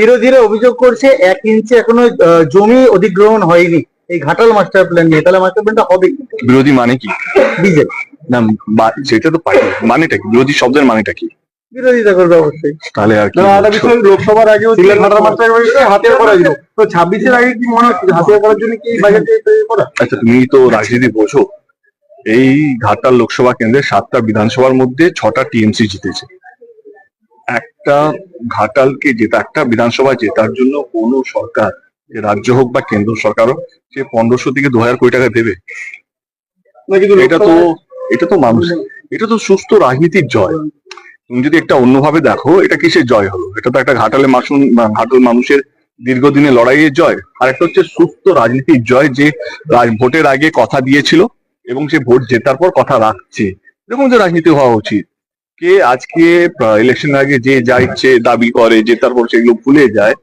বিরোধীরা অভিযোগ করছে 1 ইঞ্চি এখনো জমি অধিগ্রহণ হয়নি এই ঘাটাল মাস্টার প্ল্যান নিয়ে, তাহলে মাস্টার প্ল্যানটা হবে কি? বিরোধী মানে কি? বিজেপি না, সেটা তো পার্টি মানেটা কি? বিরোধী শব্দের মানেটা কি? বিরোধিতা করবে অবশ্যই। তাহলে আর কি? লোকসভার আগে ঘাটাল মাস্টার হাতিয়ার করা ছিল, তো 26-এর আগে কি মনে হচ্ছে হাতিয়ার করার জন্য কি বাজেট তৈরি করা? আচ্ছা, তুমি তো রাজনীতি বোঝো। এই ঘাটাল লোকসভা কেন্দ্রে 7টা বিধানসভার মধ্যে 6টা টিএমসি জিতেছে। একটা ঘাটালকে একটা বিধানসভা জেতার জন্য কোনো সরকার, রাজ্য হোক বা কেন্দ্র সরকার হোক, সে 1500 থেকে 2000 কোটি টাকা দেবে? এটা তো মানুষ, এটা তো সুস্থ রাজনীতির জয়। তুমি যদি একটা অন্যভাবে দেখো, এটা কিসের জয় হলো? এটা তো একটা ঘাটাল মানুষের দীর্ঘদিনের লড়াইয়ের জয়। আর একটা হচ্ছে সুস্থ রাজনীতির জয়, যে ভোটের আগে কথা দিয়েছিল এবং সে ভোট জেতার পর কথা রাখছে। এরকম যে রাজনীতি হওয়া উচিত। কে আজকে ইলেকশন আগে যে যা ইচ্ছে দাবি করে, জেতার পর সেগুলো ভুলে যায়।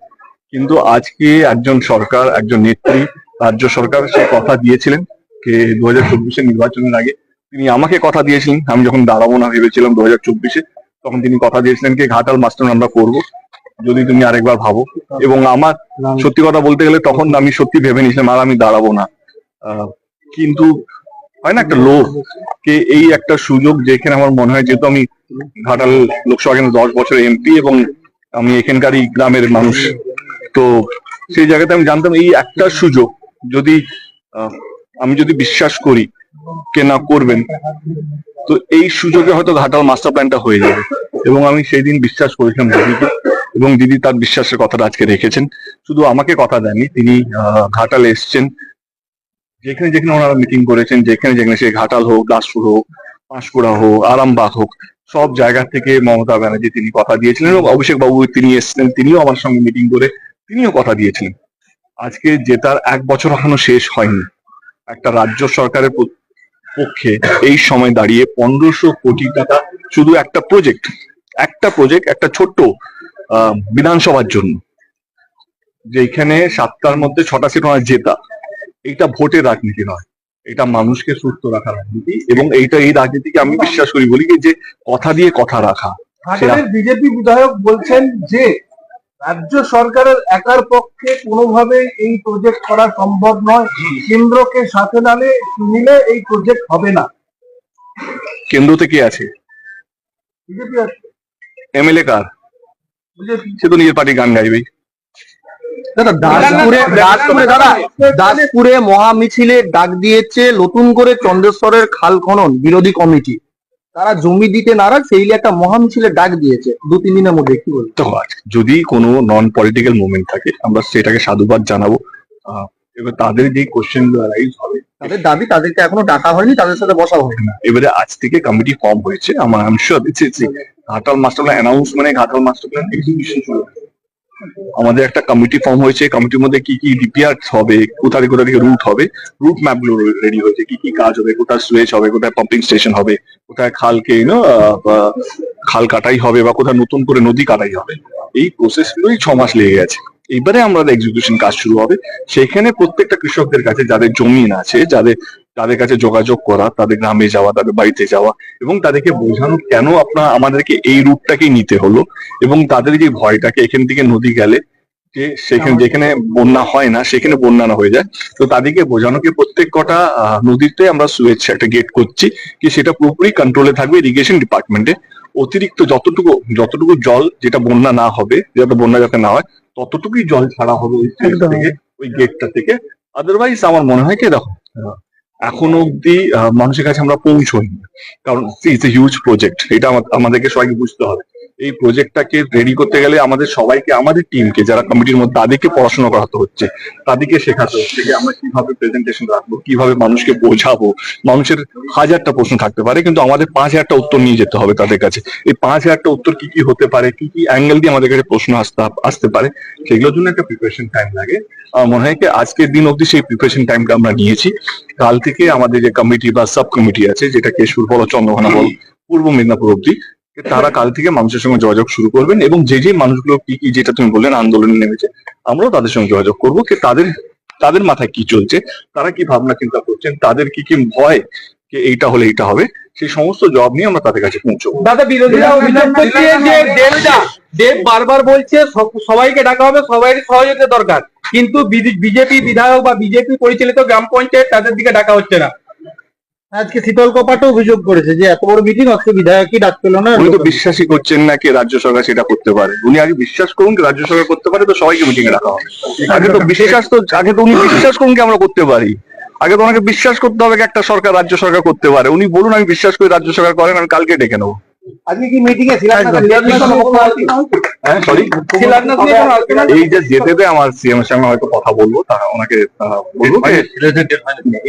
কিন্তু আজকে একজন সরকার, একজন নেত্রী, রাজ্য সরকার, সে কথা দিয়েছিলেন কে 2024-এর নির্বাচনের আগে তিনি আমাকে কথা দিয়েছিলেন। আমি যখন দাঁড়াবো না ভেবেছিলাম 2024-এ, তখন তিনি কথা দিয়েছিলেন কি ঘাটাল মাস্টার আমরা করবো যদি তুমি আরেকবার ভাবো। এবং আমার সত্যি কথা বলতে গেলে তখন আমি সত্যি ভেবে নিয়েছিলাম আর আমি দাঁড়াবো না। কিন্তু হয় না একটা লোক কে এই একটা সুযোগ, যেখানে আমার মনে হয়, যেহেতু আমি ঘাটাল লোকসভা কেন্দ্রে 10 বছরের এমপি এবং আমি এখানকারই গ্রামের মানুষ, তো সেই জায়গাতে আমি জানতাম এই একটা সুযোগ যদি আমি যদি বিশ্বাস করি কে না করবেন, তো এই সুযোগে হয়তো ঘাটাল মাস্টার প্ল্যানটা হয়ে যাবে। এবং আমি সেই দিন বিশ্বাস করেছিলাম দিদিকে, এবং দিদি তার বিশ্বাসের কথাটা আজকে রেখেছেন। শুধু আমাকে কথা দেননি, তিনি ঘাটাল এসছেন, যেখানে যেখানে ওনারা মিটিং করেছেন, যেখানে যেখানে সে ঘাটাল হোক, দাসপুর হোক, পাঁশকুড়া হোক, আরামবাগ হোক, সব জায়গা থেকে মমতা ব্যানার্জি তিনি কথা দিয়েছিলেন। এবং অভিষেক বাবু তিনি এসছেন, তিনিও আমার সঙ্গে মিটিং করে তিনিও কথা দিয়েছিলেন। আজকে জেতার 1 বছর এখনো শেষ হয়নি। একটা রাজ্য সরকারের পক্ষে এই সময় দাঁড়িয়ে 1500 কোটি টাকা শুধু একটা প্রজেক্ট, একটা ছোট্ট বিধানসভার জন্য, যেখানে 7টার মধ্যে 6টা সিট ওনার জেতা, এটা ভোটের রাজনীতি নয়, এটা মানুষকে সুস্থ রাখার রাজনীতি। এবং এই রাজনীতিকে আমি বিশ্বাস করি, বলি যে কথা দিয়ে কথা রাখা। বিজেপি বিধায়ক বলছেন যে রাজ্য সরকারের একার পক্ষে কোনোভাবেই এই প্রজেক্ট করা সম্ভব নয়, কেন্দ্রকে সাথে নিলে এই প্রজেক্ট হবে না। কেন্দ্রতে কে আছে? বিজেপি আছে। এমএলএ কার? সে তো নিজের পার্টি গান গাইবেই। দাসপুরে মহা মিছিলের ডাক দিয়েছে নতুন করে চন্দ্রেশ্বরের খাল খনন বিরোধী কমিটি। তারা জমি দিতে নারাজ, সেই একটা মহা মিছিলের ডাক দিয়েছে 2-3 দিনের মধ্যে। কি বলবো? যদি কোনো নন পলিটিক্যাল মুভমেন্ট থাকে, আমরা সেটাকে সাধুবাদ জানাবো। এবার তাদের যে কোশ্চেন রাইজ হবে, তাদের দাবি, তাদেরকে এখনো ডাকা হয়নি, তাদের সাথে বসা হয়নি। এবারে আজ থেকে কমিটি ফর্ম হয়েছে। আমার ঘাটাল মাস্টার প্ল্যান অ্যানাউন্স মানে ঘাটাল মাস্টার প্ল্যান এক্সিকিউশন শুরু। আমাদের একটা কমিটি ফর্ম হয়েছে, কমিটির মধ্যে কি কি ডিপিআর হবে, কোথা থেকে রুট হবে, রুট ম্যাপ গুলো রেডি হয়েছে, কি কি কাজ হবে, কোথায় সুয়েজ হবে, কোথায় পাম্পিং স্টেশন হবে, কোথায় খালকে খাল কাটাই হবে, বা কোথায় নতুন করে নদী কাটাই হবে। এই প্রসেস গুলোই 6 মাস লেগে গেছে। এইবারে আমাদের এক্সিকিউশন কাজ শুরু হবে। সেখানে প্রত্যেকটা কৃষকদের কাছে, যাদের জমিন আছে, যাদের কাছে যোগাযোগ করা, তাদের গ্রামে যাওয়া, তাদের বাড়িতে যাওয়া, এবং তাদেরকে বোঝানো কেন আমাদেরকে এই রুটটাকেই নিতে হলো, এবং তাদের যে ভয়টাকে, এখান থেকে নদী গেলে যে সেখানে যেখানে বন্যা হয় না সেখানে বন্যা না হয়ে যায়, তো তাদেরকে বোঝানো কি প্রত্যেক কটা নদীতে আমরা সুয়েজ একটা গেট করছি, কি সেটা পুরোপুরি কন্ট্রোলে থাকবে ইরিগেশন ডিপার্টমেন্টে। অতিরিক্ত যতটুকু জল, যেটা বন্যা না হবে, যাতে বন্যা যাতে না হয়, ততটুকুই জল ছাড়া হবে ওই গেটটা থেকে। আদারওয়াইজ আমার মনে হয় কি, দেখো এখনো অব্দি মানুষের কাছে আমরা পৌঁছই, কারণ ইটস এ হিউজ প্রজেক্ট। এটা আমাদেরকে সবাইকে বুঝতে হবে। এই প্রজেক্টটাকে রেডি করতে গেলে আমাদের সবাইকে, আমাদের টিমকে, যারা কমিটির মধ্যে, তাদেরকে পড়াশোনা করাতে হচ্ছে, তাদেরকে শেখাতে হচ্ছে যে আমরা কিভাবে প্রেজেন্টেশন রাখবো, কিভাবে মানুষকে বোঝাবো। মানুষের 1000টা প্রশ্ন থাকতে পারে, কিন্তু আমাদের 5000টা উত্তর নিয়ে যেতে হবে তাদের কাছে। এই 5000টা উত্তর কি কি হতে পারে, কি কি অ্যাঙ্গেল দিয়ে আমাদের কাছে প্রশ্ন আসতে পারে, সেগুলোর জন্য একটা প্রিপারেশন টাইম লাগে। আমার মনে হয় কি আজকের দিন অব্দি সেই প্রিপারেশন টাইমটা আমরা নিয়েছি। কাল থেকে আমাদের যে কমিটি বা সাব কমিটি আছে, যেটা কেশপুর বল, চন্দ্রকোনা বল, পূর্ব মেদিনীপুর অব্দি, তারা কাল থেকে মানুষের সঙ্গে যোগাযোগ শুরু করবেন। এবং যে মানুষগুলো কি কি, যেটা তুমি বললেন আন্দোলনে নেমেছে, আমরাও তাদের সঙ্গে যোগাযোগ করবো, কি তাদের মাথায় কি চলছে, তারা কি ভাবনা চিন্তা করছেন, তাদের কি কি ভয়, যে এইটা হলে এইটা হবে, সেই সমস্ত জবাব নিয়ে আমরা তাদের কাছে পৌঁছবো। দাদা, বিরোধীরা অভিযোগ করছে যে দেব বারবার বলছে সবাইকে ডাকা হবে, সবাইয়ের সহযোগিতা দরকার, কিন্তু বিজেপি বিধায়ক বা বিজেপি পরিচালিত গ্রাম পঞ্চায়েত তাদের দিকে ডাকা হচ্ছে না। আজকে শীতল কপাটও অভিযোগ করেছে যে এত বড় মিটিং অথচ বিধায়কই ডাক পেল না। উনি তো বিশ্বাসই করছেন না কি রাজ্য সরকার সেটা করতে পারে। উনি আগে বিশ্বাস করুন কি রাজ্য সরকার করতে পারে, তো সবাইকে মিটিং এ রাখা হবে। আগে তো উনি বিশ্বাস করুন কি আমরা করতে পারি। আগে তো ওনাকে বিশ্বাস করতে হবে কি একটা সরকার রাজ্য সরকার করতে পারে। উনি বলুন আমি বিশ্বাস করি রাজ্য সরকার করেন, আমি কালকে ডেকে নেবো। আজকে কি মিটিং এ হ্যাঁ সরি, এই যে যেতে আমার সিএম এর সঙ্গে হয়তো কথা বলবো, তারা ওনাকে বলবো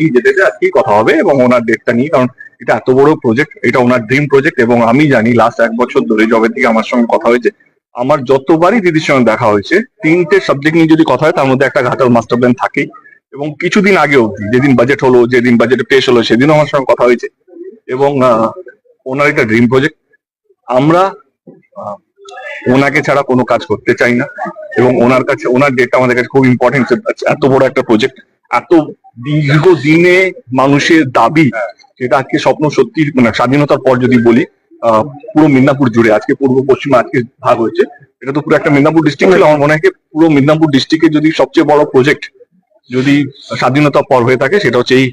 এই যেতে আজকেই কথা হবে এবং ওনার ডেটটা নিয়ে, কারণ এটা এত বড় প্রজেক্ট, এটা ওনার ড্রিম প্রজেক্ট। এবং আমি জানি লাস্ট 1 বছর ধরে জবের থেকে আমার সঙ্গে কথা হয়েছে, আমার যতবারই দিদির সঙ্গে দেখা হয়েছে 3টে সাবজেক্ট নিয়ে যদি কথা হয় তার মধ্যে একটা ঘাটাল মাস্টার প্ল্যান থাকেই। এবং কিছুদিন আগে অবধি যেদিন বাজেট হলো, যেদিন বাজেট পেশ হলো, সেদিনও আমার সঙ্গে কথা হয়েছে। এবং ওনার একটা ড্রিম প্রজেক্ট, আমরা ওনাকে ছাড়া কোনো কাজ করতে চাই না। এবং ওনার কাছে ওনার ডেটটা আমাদের কাছে খুব ইম্পর্টেন্ট। এত বড় একটা প্রজেক্ট, এত দীর্ঘদিনে মানুষের দাবি, সেটা আজকে স্বপ্ন সত্যি, মানে স্বাধীনতার পর যদি বলি পুরো মিদনাপুর জুড়ে, আজকে পূর্ব পশ্চিমে আজকে ভাগ হয়েছে, এটা তো পুরো একটা মিদনাপুর ডিস্ট্রিক্ট ছিল। আমার মনে হয় পুরো মিদনাপুর ডিস্ট্রিক্টে যদি সবচেয়ে বড় প্রজেক্ট যদি স্বাধীনতার পর হয়ে থাকে সেটা হচ্ছে এই